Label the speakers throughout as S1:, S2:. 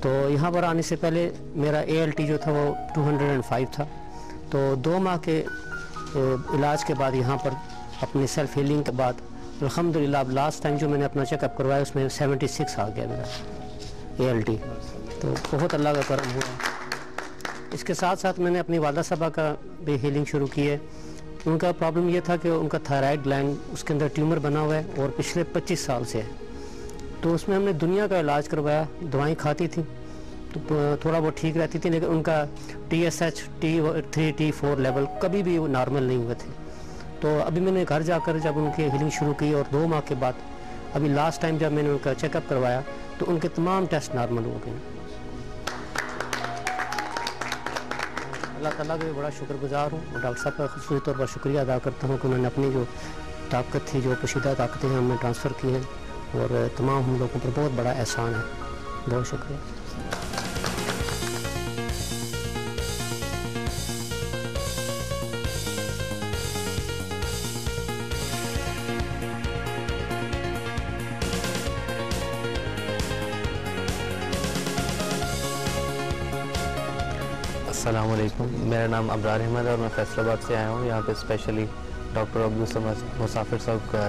S1: तो यहाँ पर आने से पहले मेरा ALT जो था वो 205 था। तो 2 माह के इलाज के बाद यहाँ पर अपनी सेल्फ हीलिंग के बाद अल्हम्दुलिल्लाह अब लास्ट टाइम जो मैंने अपना चेकअप करवाया उसमें 76 आ गया मेरा ALT। तो बहुत अल्लाह का करम हुआ। इसके साथ साथ मैंने अपनी वालदा साहबा का भी हीलिंग शुरू की है। उनका प्रॉब्लम ये था कि उनका थायराइड ग्लैंड उसके अंदर ट्यूमर बना हुआ है और पिछले 25 साल से है। तो उसमें हमने दुनिया का इलाज करवाया, दवाएं खाती थी तो थोड़ा बहुत ठीक रहती थी, लेकिन उनका TSH T3 T4 लेवल कभी भी नॉर्मल नहीं हुए थे। तो अभी मैंने घर जाकर जब उनकी हीलिंग शुरू की और 2 माह के बाद अभी लास्ट टाइम जब मैंने उनका चेकअप करवाया तो उनके तमाम टेस्ट नॉर्मल हो गए। अल्लाह ताला का बड़ा शुक्रगुजार हूँ और डॉक्टर साहब का ख़ुसूसी तौर पर शुक्रिया अदा करता हूँ कि उन्होंने अपनी जो ताकत थी, जो पोशीदा ताकतें हैं हमें ट्रांसफ़र की हैं और तमाम हम लोगों पर बहुत बड़ा एहसान है। बहुत शुक्रिया।
S2: अस्सलाम वालेकुम, मेरा नाम अबरार अहमद है और मैं फैसलाबाद से आया हूँ। यहाँ पे स्पेशली डॉक्टर अब्दुल समद मुसाफिर साहब का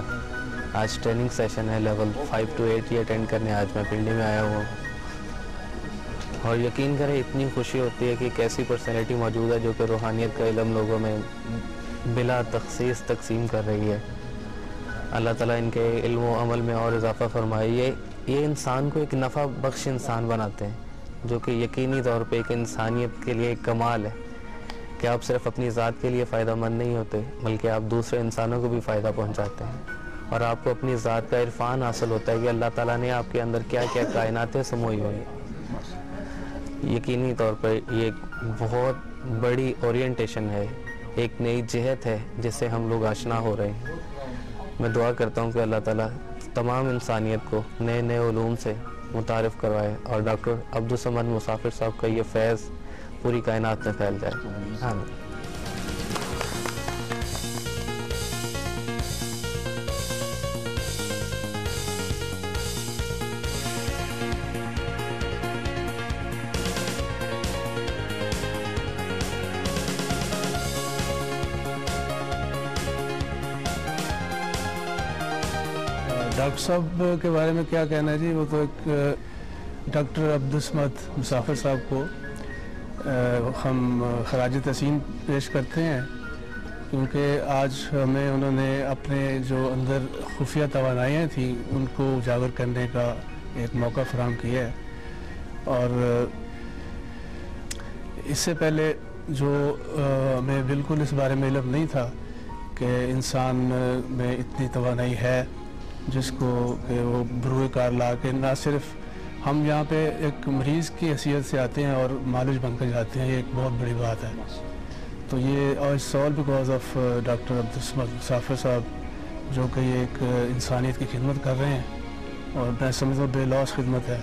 S2: आज ट्रेनिंग सेशन है लेवल 5 to 8 ये अटेंड करने आज मैं पिंडी में आया हुआ हूँ। और यकीन करें इतनी खुशी होती है कि एक ऐसी पर्सनैलिटी मौजूद है जो कि रूहानियत का इल्म लोगों में बिला तखसीस तकसीम कर रही है। अल्लाह ताला इनके इल्म व अमल में और इजाफ़ा फरमाए। ये इंसान को एक नफ़ा बख्श इंसान बनाते हैं, जो कि यकीनी तौर पे एक इंसानियत के लिए एक कमाल है कि आप सिर्फ अपनी ज़ात के लिए फ़ायदा मंद नहीं होते बल्कि आप दूसरे इंसानों को भी फ़ायदा पहुंचाते हैं और आपको अपनी ज़ात का इरफान हासिल होता है कि अल्लाह ताला ने आपके अंदर क्या क्या कायनातें समोई हुई हैं। यकीनी तौर पर ये एक बहुत बड़ी ओरिएंटेशन है, एक नई जहत है जिससे हम लोग आशना हो रहे हैं। मैं दुआ करता हूँ कि अल्लाह ताला तमाम इंसानियत को नए नए उलूम से मुतारिफ़ करवाए और डॉक्टर अब्दुल समद मुसाफिर साहब का ये फैज़ पूरी कायनात में फैल जाए। हाँ।
S3: डॉक्टर साहब के बारे में क्या कहना है जी, वो तो एक डॉक्टर अब्दुल समद मुसाफिर साहब को हम खराज तहसीन पेश करते हैं क्योंकि आज हमें उन्होंने अपने जो अंदर खुफिया तवानाइयाँ थी उनको उजागर करने का एक मौका फराहम किया है। और इससे पहले जो हमें बिल्कुल इस बारे में इल्म नहीं था कि इंसान में इतनी तवानाई है जिसको कि वो बरूए कार ला के ना सिर्फ हम यहाँ पे एक मरीज़ की हैसियत से आते हैं और मालिश बनकर जाते हैं, ये एक बहुत बड़ी बात है। तो ये और it's all because of doctor Abdul Samad मुसाफिर साहब जो कि एक इंसानियत की खिदमत कर रहे हैं और मैं समझता हूँ बेलौस खिदमत है।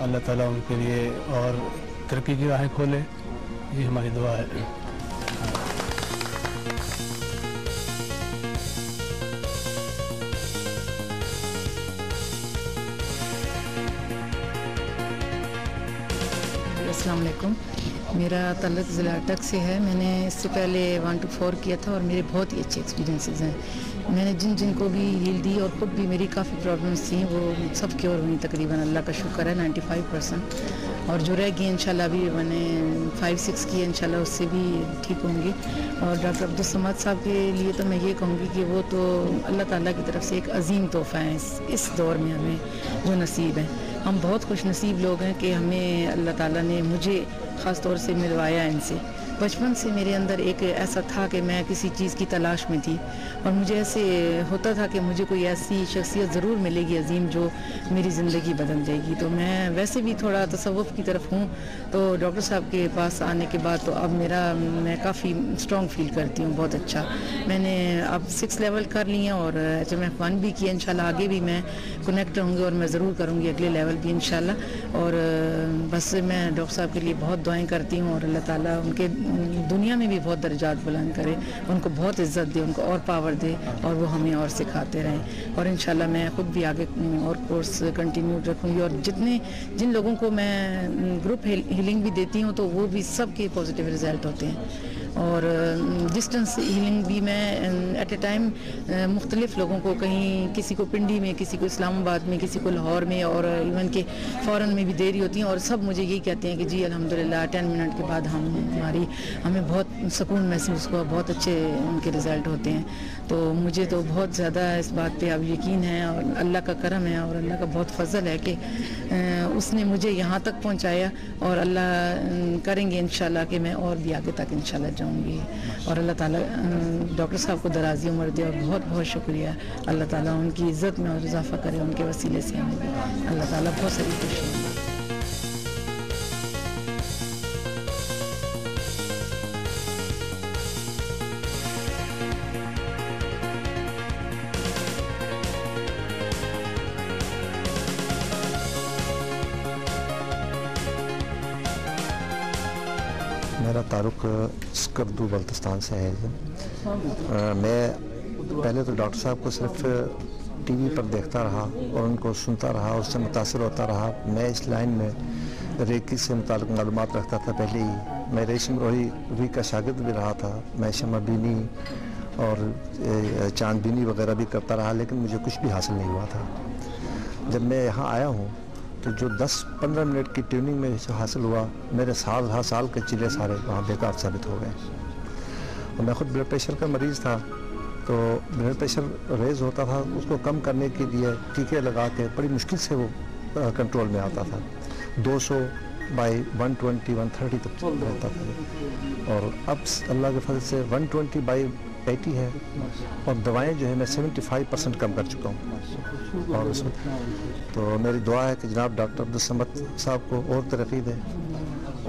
S3: अल्लाह ताला उनके लिए और तरक्की की राहें खोले, ये हमारी दुआ है।
S4: अस्सलाम वालेकुम, मेरा तल्लुक़ ज़िला अटक से है। मैंने इससे पहले 1 to 4 किया था और मेरे बहुत ही अच्छे एक्सपीरियंसेस हैं। मैंने जिन को भी हील दी और खुद भी मेरी काफ़ी प्रॉब्लम्स थी वो सब क्योर हुई तकरीबन, अल्लाह का शुक्र है 95%। और जो रह गई इंशाल्लाह अभी मैंने 5-6 की इंशाल्लाह उससे भी ठीक होंगी। और डॉक्टर अब्दुल समद साहब के लिए तो मैं ये कहूँगी कि वो तो अल्लाह ताला की तरफ से एक अजीम तोहफ़ा है इस दौर में हमें जो नसीब है। हम बहुत खुश नसीब लोग हैं कि हमें अल्लाह ताला ने मुझे ख़ास तौर से मिलवाया इनसे। बचपन से मेरे अंदर एक ऐसा था कि मैं किसी चीज़ की तलाश में थी और मुझे ऐसे होता था कि मुझे कोई ऐसी शख्सियत ज़रूर मिलेगी अजीम जो मेरी ज़िंदगी बदल जाएगी। तो मैं वैसे भी थोड़ा तसव्वुफ़ की तरफ हूँ, तो डॉक्टर साहब के पास आने के बाद तो अब मैं काफ़ी स्ट्रॉन्ग फील करती हूँ, बहुत अच्छा। मैंने अब 6 लेवल कर लिए हैं और HMF 1 भी किया। इंशाल्लाह आगे भी मैं कनेक्ट रहूँगी और मैं ज़रूर करूँगी अगले लेवल भी इंशाल्लाह। और बस मैं डॉक्टर साहब के लिए बहुत दुआएं करती हूँ और अल्लाह ताला दुनिया में भी बहुत दर्जात बुलंद करे, उनको बहुत इज़्ज़त दे, उनको और पावर दे और वो हमें और सिखाते रहें। और इंशाल्लाह मैं ख़ुद भी आगे और कोर्स कंटिन्यू रखूँगी और जिन लोगों को मैं ग्रुप हीलिंग भी देती हूँ तो वो भी सबके पॉजिटिव रिज़ल्ट होते हैं। और डिस्टेंस हीलिंग भी मैं एट ए टाइम मुख्तलिफ़ लोगों को, कहीं किसी को पिंडी में, किसी को इस्लामाबाद में, किसी को लाहौर में और इवन के फ़ॉरेन में भी दे रही होती हैं। और सब मुझे यही कहते हैं कि जी अल्हम्दुलिल्लाह 10 मिनट के बाद हमें बहुत सुकून महसूस हुआ, बहुत अच्छे उनके रिज़ल्ट होते हैं। तो मुझे तो बहुत ज़्यादा इस बात पे अब यकीन है और अल्लाह का करम है और अल्लाह का बहुत फजल है कि उसने मुझे यहाँ तक पहुँचाया और अल्लाह करेंगे इंशाल्लाह कि मैं और भी आगे तक इंशाल्लाह जाऊँगी। और अल्लाह ताला डॉक्टर साहब को दराज़ी उम्र दे और बहुत बहुत शुक्रिया। अल्लाह ताला उनकी इज़्ज़त में और इजाफ़ा करे, उनके वसीले से हमें भी अल्लाह ताला बहुत सारी खुशी।
S5: मेरा ताल्लुक़ स्कर्दू बल्तिस्तान से है। मैं पहले तो डॉक्टर साहब को सिर्फ टीवी पर देखता रहा और उनको सुनता रहा, उससे मुतासिर होता रहा। मैं इस लाइन में रेकी से मुताल्लिक़ मालूमात रखता था पहले ही। मैं रेशम रोही का शागिर्द भी रहा था। मैं शमा बीनी और चांद बीनी वगैरह भी करता रहा, लेकिन मुझे कुछ भी हासिल नहीं हुआ था। जब मैं यहाँ आया हूँ तो जो 10-15 मिनट की ट्यूनिंग में जो हासिल हुआ, मेरे साल के चिले सारे वहाँ बेकार साबित हो गए। और मैं ख़ुद ब्लड प्रेशर का मरीज़ था, तो ब्लड प्रेशर रेज़ होता था, उसको कम करने के लिए टीके लगा के बड़ी मुश्किल से वो कंट्रोल में आता था। 200/120-130 तक रहता था और अब अल्लाह के फजल से 120/80 है और दवाएं जो है मैं 75% कम कर चुका हूँ। और उसमें तो मेरी दुआ है कि जनाब डॉक्टर अब्दुल समद साहब को और तरक्की दें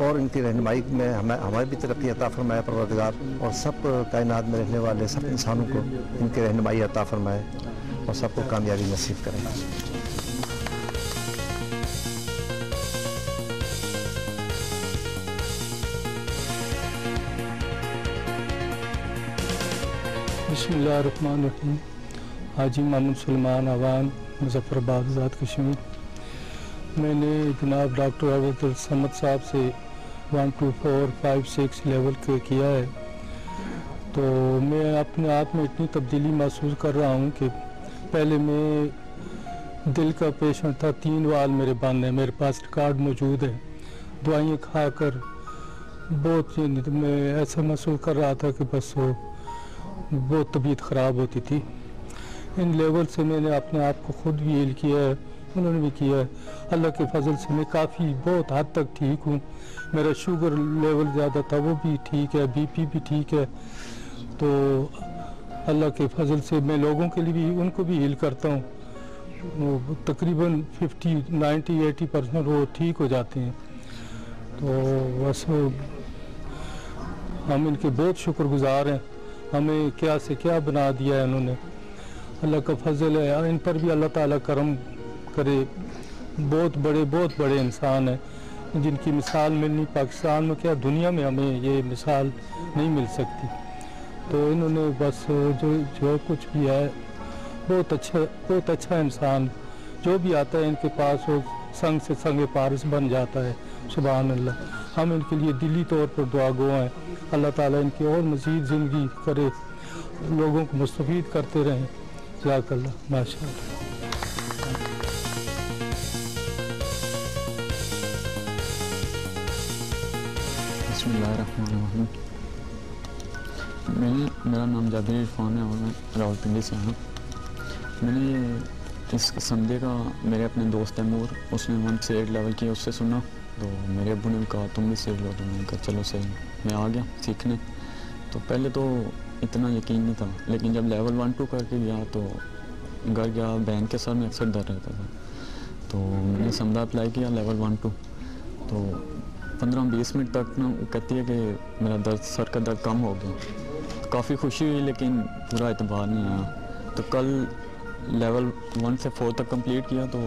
S5: और इनकी रहनुमाई में हमारी भी तरक्की अता फरमाए परवरदिगार, और सब कायनात में रहने वाले सब इंसानों को इनकी रहनुमाई अता फरमाए और सबको कामयाबी नसीब करें।
S3: बिस्मिल्लाहिर्रहमानिर्रहीम। हाजी मोहम्मद सलमान अवान, मुज़फ़्फ़राबाद, आज़ाद कश्मीर। मैंने जनाब डॉक्टर अब्दुल समद साहब से 1, 2, 4, 5, 6 लेवल के किया है। तो मैं अपने आप में इतनी तब्दीली महसूस कर रहा हूँ कि पहले मैं दिल का पेशेंट था, 3 वाल मेरे बंद हैं, मेरे पास रिकॉर्ड मौजूद है। दवाइयाँ खाकर बहुत मैं ऐसा महसूस कर रहा था कि बस वो बहुत तबीयत ख़राब होती थी। इन लेवल से मैंने अपने आप को ख़ुद भी हील किया है, उन्होंने भी किया है। अल्लाह के फजल से मैं काफ़ी बहुत हद तक ठीक हूँ। मेरा शुगर लेवल ज़्यादा था, वो भी ठीक है, BP भी ठीक है। तो अल्लाह के फजल से मैं लोगों के लिए भी उनको भी हील करता हूँ। तकरीबन 50, 90, 80% वो ठीक हो जाते हैं। तो बस हम इनके बहुत शुक्रगुजार हैं। हमें क्या से क्या बना दिया है इन्होंने, अल्लाह का फजल है। इन पर भी अल्लाह ताला करम करे। बहुत बड़े इंसान हैं जिनकी मिसाल मिलनी पाकिस्तान में क्या दुनिया में हमें ये मिसाल नहीं मिल सकती। तो इन्होंने बस जो कुछ भी है बहुत अच्छा इंसान, जो भी आता है इनके पास वो संग से संग पारस बन जाता है। सुभान अल्लाह। हम इनके लिए दिली तौर पर दुआ गो हैं। अल्लाह ताला इनकी और मज़ीद ज़िंदगी करे, लोगों को मुस्तफ़ीद करते रहें। जज़ाकल्लाह, माशाअल्लाह।
S6: बिस्मिल्लाहिर्रहमानिर्रहीम। मेरा नाम जाबिर इरफान है और मैं रावलपिंडी से हूँ। मैंने इस संडे का मेरे अपने दोस्त तैमूर, उसने 1 से 8 लेवल किया, उससे सुना। तो मेरे अब्बू ने कहा तुम भी सीख लो, तो मैंने कहा चलो सही। मैं आ गया सीखने। तो पहले तो इतना यकीन नहीं था, लेकिन जब लेवल 1, 2 करके गया तो घर गया, बहन के सर में अक्सर दर्द रहता था। तो मैंने समझा अप्लाई किया लेवल 1, 2। तो 15-20 मिनट तक ना कहती है कि मेरा दर्द, सर का दर्द कम हो गया। काफ़ी खुशी हुई, लेकिन पूरा एतबार नहीं आया। तो कल लेवल 1 से 4 तक कंप्लीट किया तो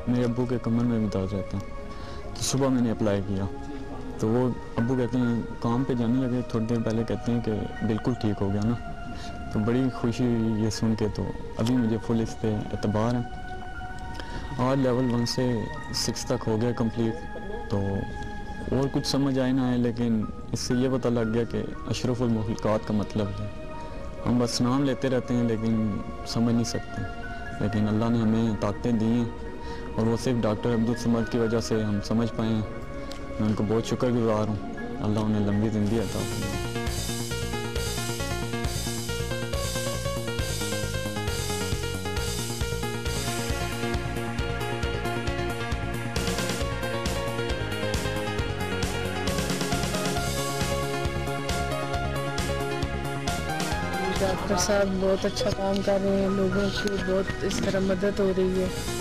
S6: मेरे अब्बू के कमर में भी दर्द रहता। तो सुबह मैंने अप्लाई किया, तो वो अब्बू कहते हैं काम पे जाने लगे, थोड़ी देर पहले कहते हैं कि बिल्कुल ठीक हो गया ना। तो बड़ी खुशी हुई ये सुन के। तो अभी मुझे फुल इस पे एतबार है। आज लेवल 1 से 6 तक हो गया कंप्लीट। तो और कुछ समझ आए ना आए, लेकिन इससे ये पता लग गया कि अशरफुल मखलूक़ात का मतलब है। हम बस नाम लेते रहते हैं लेकिन समझ नहीं सकते। लेकिन अल्लाह ने हमें ताकतें दी हैं और वो सिर्फ डॉक्टर अब्दुल समद की वजह से हम समझ पाए हैं। मैं उनको बहुत शुक्रगुजार हूँ। अल्लाह उन्हें लंबी ज़िंदगी अता फरमाए।
S7: डॉक्टर साहब बहुत अच्छा काम कर रहे हैं, लोगों की बहुत इस तरह मदद हो रही है।